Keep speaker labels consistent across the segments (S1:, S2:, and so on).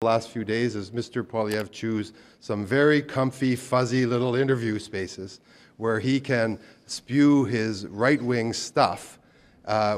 S1: The last few days is Mr. Poilievre choose some very comfy, fuzzy little interview spaces where he can spew his right-wing stuff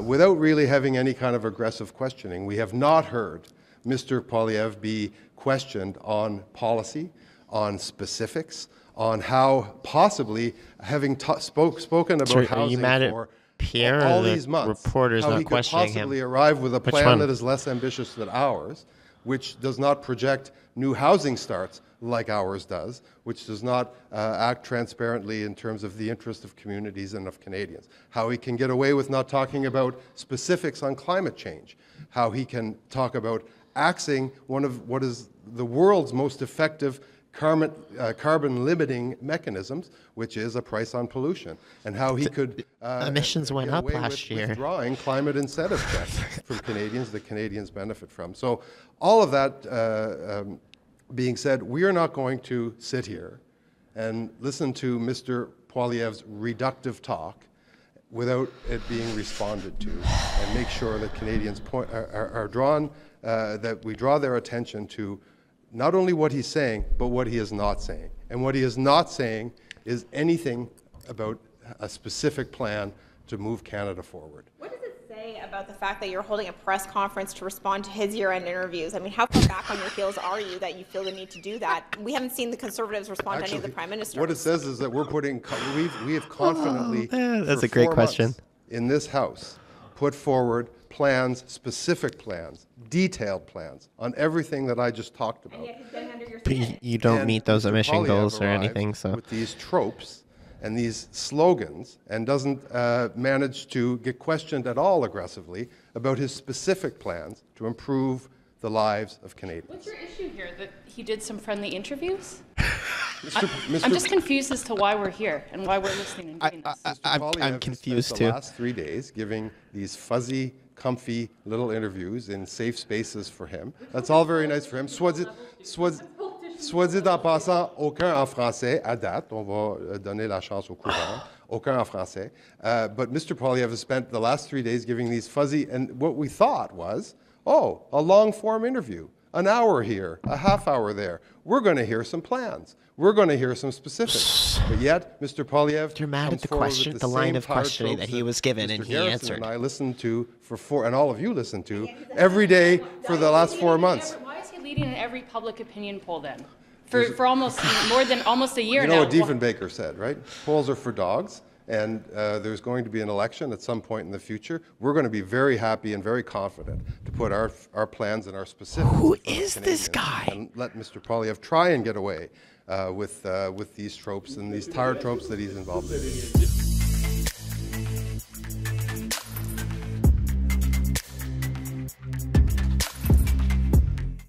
S1: without really having any kind of aggressive questioning. We have not heard Mr. Poilievre be questioned on policy, on specifics, on how possibly having spoken about housing for
S2: Pierre,
S1: all these months,
S2: reporter's
S1: how
S2: not
S1: he could
S2: questioning
S1: possibly
S2: him.
S1: arrive with a plan that is less ambitious than ours, which does not project new housing starts like ours does, which does not act transparently in terms of the interest of communities and of Canadians. How he can get away with not talking about specifics on climate change. How he can talk about axing one of what is the world's most effective carbon limiting mechanisms, which is a price on pollution, and how he could
S2: emissions went up last year,
S1: withdrawing climate incentive checks from Canadians that Canadians benefit from. So all of that being said, we are not going to sit here and listen to Mr. Poilievre's reductive talk without it being responded to, and make sure that Canadians are drawn, that we draw their attention to not only what he's saying, but what he is not saying. And what he is not saying is anything about a specific plan to move Canada forward.
S3: What does it say about the fact that you're holding a press conference to respond to his year-end interviews? I mean, how far back on your heels are you that you feel the need to do that? We haven't seen the Conservatives respond to any of the Prime Ministers.
S1: What it says is that we're putting, we have confidently,
S2: that's a great question,
S1: in this House, put forward plans, specific plans, detailed plans on everything that I just talked about.
S2: But you don't meet those emission goals or anything, so.
S1: With these tropes and these slogans, and doesn't manage to get questioned at all aggressively about his specific plans to improve the lives of Canadians.
S4: What's your issue here? That he did some friendly interviews?
S1: Mr.
S4: I'm just confused as to why we're here and why we're listening and doing this.
S2: I'm confused too.
S1: The last 3 days giving these fuzzy, comfy little interviews in safe spaces for him. That's all very nice for him. Soit dit en passant, aucun en français à date. On va donner la chance au courant. Aucun en français. But Mr. Poilievre has spent the last 3 days giving these fuzzy, and what we thought was, oh, a long-form interview. An hour here, a half hour there. We're going to hear some plans. We're going to hear some specifics. But yet, Mr. Poilievre
S2: You're mad at the line of questioning that he was given, and he answered.
S1: And I listened to and all of you listened to every day for the last 4 months.
S4: Why is he leading in every public opinion poll then? For almost more than almost a year now.
S1: You know what Diefenbaker said, right? Polls are for dogs. And there's going to be an election at some point in the future. We're going to be very happy and very confident to put our plans and our specifics.
S2: Who is this guy?
S1: And let Mr. Poilievre try and get away with these tropes and these tired tropes that he's involved in.